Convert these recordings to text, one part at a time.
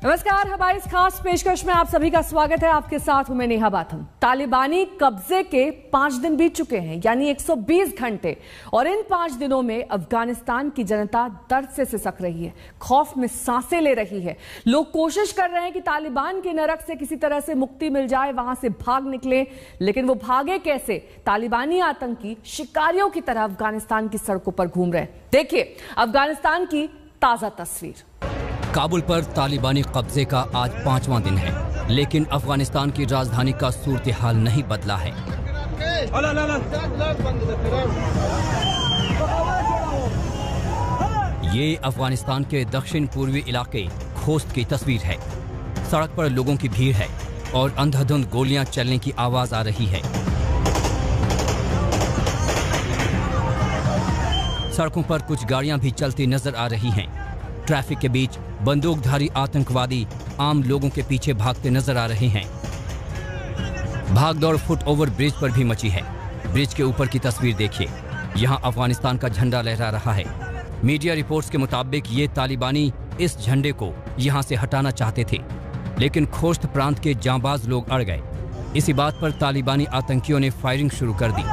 नमस्कार, हमारी इस खास पेशकश में आप सभी का स्वागत है। आपके साथ हूं मैं नेहा बाथम। तालिबानी कब्जे के 5 दिन बीत चुके हैं, यानी 120 घंटे, और इन 5 दिनों में अफगानिस्तान की जनता दर्द से सिसक रही है, खौफ में सांसें ले रही है। लोग कोशिश कर रहे हैं कि तालिबान के नरक से किसी तरह से मुक्ति मिल जाए, वहां से भाग निकले, लेकिन वो भागे कैसे? तालिबानी आतंकी शिकारियों की तरह अफगानिस्तान की सड़कों पर घूम रहे हैं। देखिए अफगानिस्तान की ताजा तस्वीर। काबुल पर तालिबानी कब्जे का आज 5वां दिन है, लेकिन अफगानिस्तान की राजधानी का सूरत हाल नहीं बदला है। ये अफगानिस्तान के दक्षिण पूर्वी इलाके खोस्त की तस्वीर है। सड़क पर लोगों की भीड़ है और अंधाधुंध गोलियां चलने की आवाज आ रही है। सड़कों पर कुछ गाड़ियां भी चलती नजर आ रही हैं। ट्रैफिक के बीच बंदूकधारी आतंकवादी आम लोगों के पीछे भागते नजर आ रहे हैं। भागदौड़ फुट ओवर ब्रिज पर भी मची है। ब्रिज के ऊपर की तस्वीर देखिए, यहां अफगानिस्तान का झंडा लहरा रहा है। मीडिया रिपोर्ट्स के मुताबिक ये तालिबानी इस झंडे को यहां से हटाना चाहते थे, लेकिन खोस्त प्रांत के जांबाज लोग अड़ गए। इसी बात पर तालिबानी आतंकियों ने फायरिंग शुरू कर दी।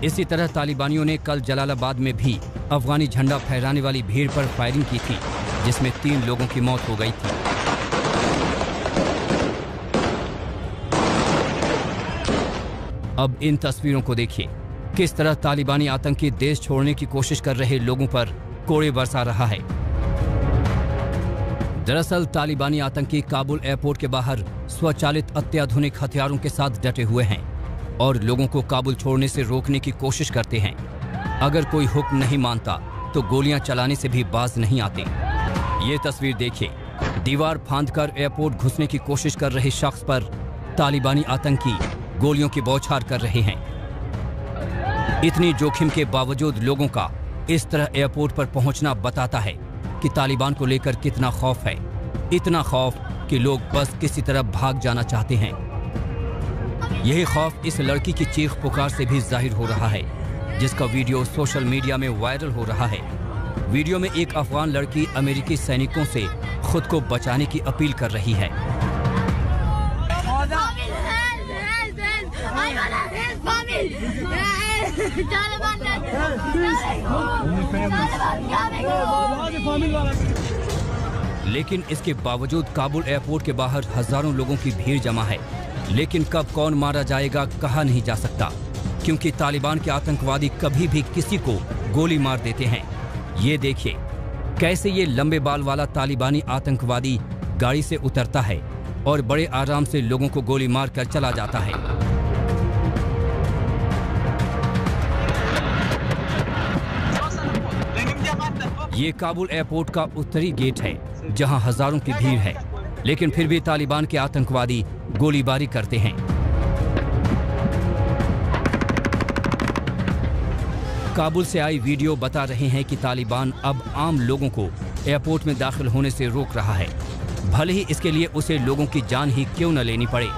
इसी तरह तालिबानियों ने कल जलालाबाद में भी अफगानी झंडा फहराने वाली भीड़ पर फायरिंग की थी, जिसमें 3 लोगों की मौत हो गई थी। अब इन तस्वीरों को देखिए, किस तरह तालिबानी आतंकी देश छोड़ने की कोशिश कर रहे लोगों पर कोड़े बरसा रहा है। दरअसल तालिबानी आतंकी काबुल एयरपोर्ट के बाहर स्वचालित अत्याधुनिक हथियारों के साथ डटे हुए हैं और लोगों को काबुल छोड़ने से रोकने की कोशिश करते हैं। अगर कोई हुक्म नहीं मानता तो गोलियां चलाने से भी बाज नहीं आते। ये तस्वीर देखिए, दीवार फांदकर एयरपोर्ट घुसने की कोशिश कर रहे शख्स पर तालिबानी आतंकी गोलियों की बौछार कर रहे हैं। इतनी जोखिम के बावजूद लोगों का इस तरह एयरपोर्ट पर पहुंचना बताता है कि तालिबान को लेकर कितना खौफ है। इतना खौफ कि लोग बस किसी तरह भाग जाना चाहते हैं। यही खौफ इस लड़की की चीख पुकार से भी जाहिर हो रहा है, जिसका वीडियो सोशल मीडिया में वायरल हो रहा है। वीडियो में एक अफगान लड़की अमेरिकी सैनिकों से खुद को बचाने की अपील कर रही है। लेकिन इसके बावजूद काबुल एयरपोर्ट के बाहर हजारों लोगों की भीड़ जमा है। लेकिन कब कौन मारा जाएगा कहा नहीं जा सकता, क्योंकि तालिबान के आतंकवादी कभी भी किसी को गोली मार देते हैं। ये देखिए कैसे ये लंबे बाल वाला तालिबानी आतंकवादी गाड़ी से उतरता है और बड़े आराम से लोगों को गोली मार कर चला जाता है। ये काबुल एयरपोर्ट का उत्तरी गेट है, जहां हजारों की भीड़ है, लेकिन फिर भी तालिबान के आतंकवादी गोलीबारी करते हैं। काबुल से आई वीडियो बता रहे हैं कि तालिबान अब आम लोगों को एयरपोर्ट में दाखिल होने से रोक रहा है, भले ही इसके लिए उसे लोगों की जान ही क्यों न लेनी पड़े।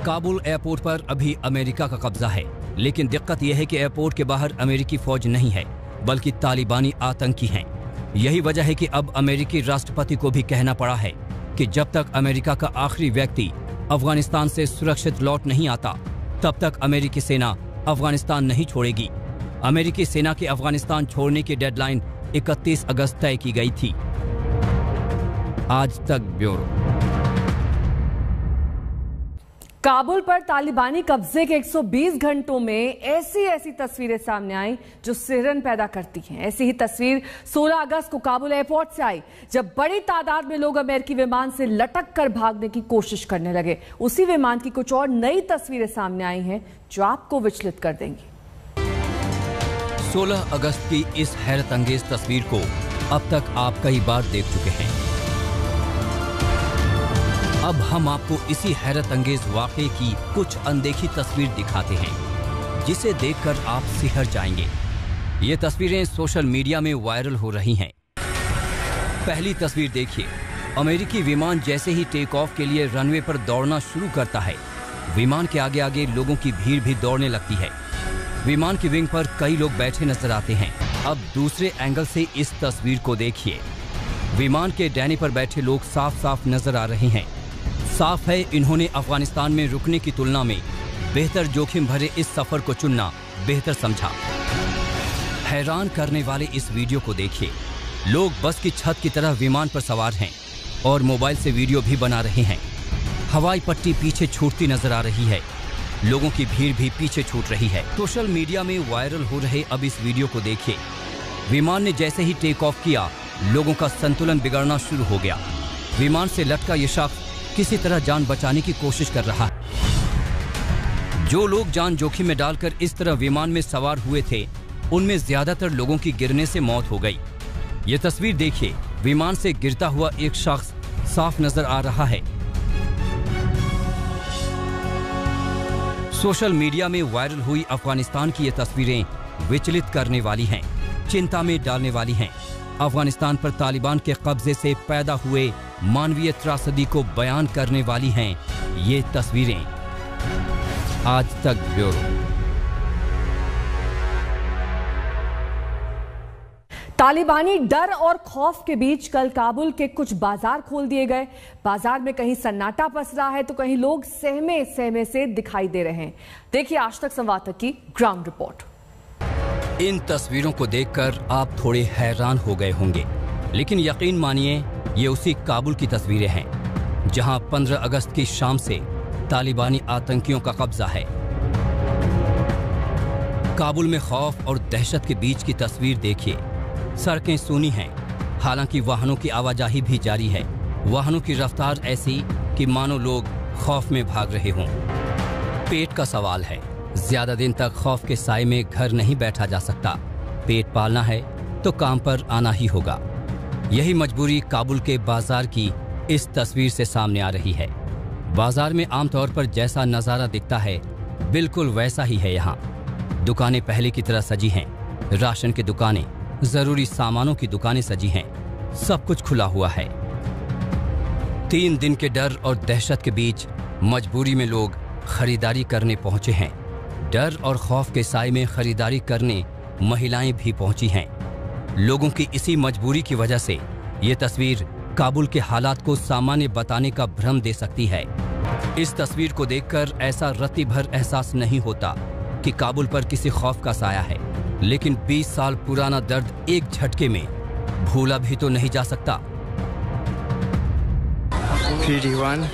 काबुल एयरपोर्ट पर अभी अमेरिका का कब्जा है, लेकिन दिक्कत यह है कि एयरपोर्ट के बाहर अमेरिकी फौज नहीं है, बल्कि तालिबानी आतंकी हैं। यही वजह है कि अब अमेरिकी राष्ट्रपति को भी कहना पड़ा है कि जब तक अमेरिका का आखिरी व्यक्ति अफगानिस्तान से सुरक्षित लौट नहीं आता, तब तक अमेरिकी सेना अफगानिस्तान नहीं छोड़ेगी। अमेरिकी सेना के अफगानिस्तान छोड़ने की डेडलाइन 31 अगस्त तय की गई थी। आज तक ब्यूरो। काबुल पर तालिबानी कब्जे के 120 घंटों में ऐसी तस्वीरें सामने आई जो सिहरन पैदा करती हैं। ऐसी ही तस्वीर 16 अगस्त को काबुल एयरपोर्ट से आई, जब बड़ी तादाद में लोग अमेरिकी विमान से लटक कर भागने की कोशिश करने लगे। उसी विमान की कुछ और नई तस्वीरें सामने आई हैं जो आपको विचलित कर देंगी। 16 अगस्त की इस हैरत अंगेज तस्वीर को अब तक आप कई बार देख चुके हैं। अब हम आपको इसी हैरत अंगेज वाक़े की कुछ अनदेखी तस्वीर दिखाते हैं, जिसे देखकर आप सिहर जाएंगे। ये तस्वीरें सोशल मीडिया में वायरल हो रही हैं। पहली तस्वीर देखिए। अमेरिकी विमान जैसे ही टेक ऑफ के लिए रनवे पर दौड़ना शुरू करता है, विमान के आगे आगे लोगों की भीड़ भी दौड़ने लगती है। विमान की विंग पर कई लोग बैठे नजर आते हैं। अब दूसरे एंगल से इस तस्वीर को देखिए। विमान के डैनी पर बैठे लोग साफ साफ नजर आ रहे हैं। साफ है इन्होंने अफगानिस्तान में रुकने की तुलना में बेहतर जोखिम भरे इस सफर को चुनना बेहतर समझा। हैरान करने वाले इस वीडियो को देखिए। लोग बस की छत की तरह विमान पर सवार हैं और मोबाइल से वीडियो भी बना रहे हैं। हवाई पट्टी पीछे छूटती नजर आ रही है। लोगों की भीड़ भी पीछे छूट रही है। सोशल मीडिया में वायरल हो रहे अब इस वीडियो को देखिए। विमान ने जैसे ही टेक ऑफ किया, लोगों का संतुलन बिगड़ना शुरू हो गया। विमान से लटका ये शख्स किसी तरह जान बचाने की कोशिश कर रहा है। जो लोग जान जोखिम में डालकर इस तरह विमान में सवार हुए थे, उनमें ज्यादातर लोगों की गिरने से मौत हो गई। ये तस्वीर देखिए। विमान से गिरता हुआ एक शख्स साफ नजर आ रहा है। सोशल मीडिया में वायरल हुई अफगानिस्तान की ये तस्वीरें विचलित करने वाली हैं, चिंता में डालने वाली हैं। अफगानिस्तान पर तालिबान के कब्जे से पैदा हुए मानवीय त्रासदी को बयान करने वाली हैं ये तस्वीरें। आज तक ब्यूरो। तालिबानी डर और खौफ के बीच कल काबुल के कुछ बाजार खोल दिए गए। बाजार में कहीं सन्नाटा पसरा है तो कहीं लोग सहमे सहमे से दिखाई दे रहे हैं। देखिए आज तक संवाददाता की ग्राउंड रिपोर्ट। इन तस्वीरों को देखकर आप थोड़े हैरान हो गए होंगे, लेकिन यकीन मानिए ये उसी काबुल की तस्वीरें हैं जहां 15 अगस्त की शाम से तालिबानी आतंकियों का कब्जा है। काबुल में खौफ और दहशत के बीच की तस्वीर देखिए। सड़कें सूनी हैं, हालांकि वाहनों की आवाजाही भी जारी है। वाहनों की रफ्तार ऐसी कि मानो लोग खौफ में भाग रहे हों। पेट का सवाल है। ज्यादा दिन तक खौफ के साए में घर नहीं बैठा जा सकता। पेट पालना है तो काम पर आना ही होगा। यही मजबूरी काबुल के बाजार की इस तस्वीर से सामने आ रही है। बाजार में आमतौर पर जैसा नजारा दिखता है, बिल्कुल वैसा ही है यहाँ। दुकानें पहले की तरह सजी हैं। राशन की दुकानें, जरूरी सामानों की दुकानें सजी हैं। सब कुछ खुला हुआ है। 3 दिन के डर और दहशत के बीच मजबूरी में लोग खरीदारी करने पहुंचे हैं। डर और खौफ के साए में खरीदारी करने महिलाएं भी पहुंची हैं। लोगों की इसी मजबूरी की वजह से ये तस्वीर काबुल के हालात को सामान्य बताने का भ्रम दे सकती है। इस तस्वीर को देखकर ऐसा रत्ती भर एहसास नहीं होता कि काबुल पर किसी खौफ का साया है, लेकिन 20 साल पुराना दर्द एक झटके में भूला भी तो नहीं जा सकता। PD1,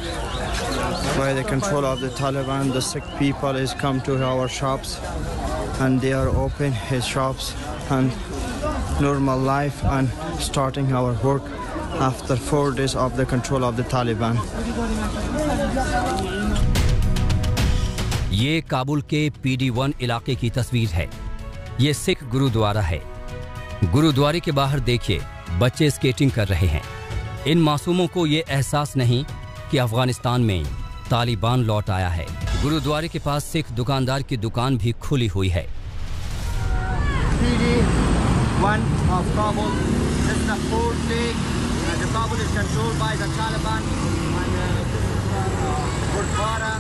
by the control of the Taliban, the sick people is come to our shops and they are open his shops and normal life and starting our work after 4 days of the control of the Taliban. ये काबुल के PD1 इलाके की तस्वीर है। ये सिख गुरुद्वारा है। गुरुद्वारे के बाहर देखिए, बच्चे स्केटिंग कर रहे हैं। इन मासूमों को ये एहसास नहीं कि अफगानिस्तान में तालिबान लौट आया है। गुरुद्वारे के पास सिख दुकानदार की दुकान भी खुली हुई है। PD1 of Kabul. This is the 4th day. The Kabul is controlled by the Taliban. And this is Gurdwara.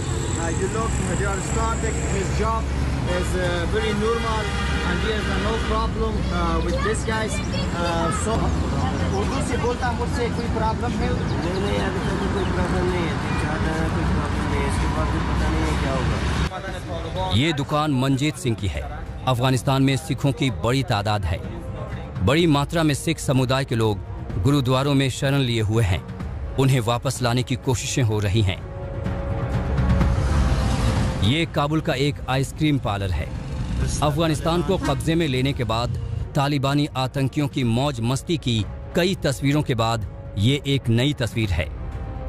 You look, they are starting. His job is very normal, and there is no problem with this guys. So, Urdu से बोलता मुझसे कोई problem है? नहीं, अभी तक कोई problem नहीं है। चाहता है कोई प्रॉब्लम नहीं है। इसके बाद भी पता नहीं है क्या होगा। ये दुकान मंजीत सिंह की है। अफगानिस्तान में सिखों की बड़ी तादाद है। बड़ी मात्रा में सिख समुदाय के लोग गुरुद्वारों में शरण लिए हुए हैं। उन्हें वापस लाने की कोशिशें हो रही हैं। ये काबुल का एक आइसक्रीम पार्लर है। अफगानिस्तान को कब्जे में लेने के बाद तालिबानी आतंकियों की मौज मस्ती की कई तस्वीरों के बाद ये एक नई तस्वीर है।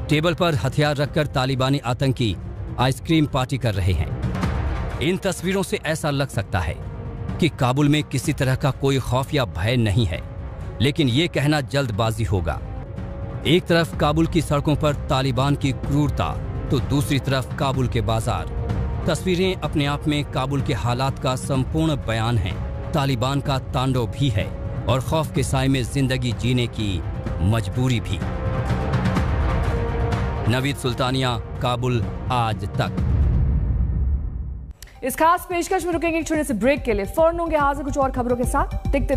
टेबल पर हथियार रखकर तालिबानी आतंकी आइसक्रीम पार्टी कर रहे हैं। इन तस्वीरों से ऐसा लग सकता है कि काबुल में किसी तरह का कोई खौफ या भय नहीं है, लेकिन ये कहना जल्दबाजी होगा। एक तरफ काबुल की सड़कों पर तालिबान की क्रूरता, तो दूसरी तरफ काबुल के बाजार। तस्वीरें अपने आप में काबुल के हालात का संपूर्ण बयान हैं। तालिबान का तांडव भी है और खौफ के साए में जिंदगी जीने की मजबूरी भी। नवीद सुल्तानिया, काबुल आज तक। इस खास पेशकश में रुकेंगे एक छोटे से ब्रेक के लिए। फौरन होंगे हाजिर कुछ और खबरों के साथ। देखते रहिए।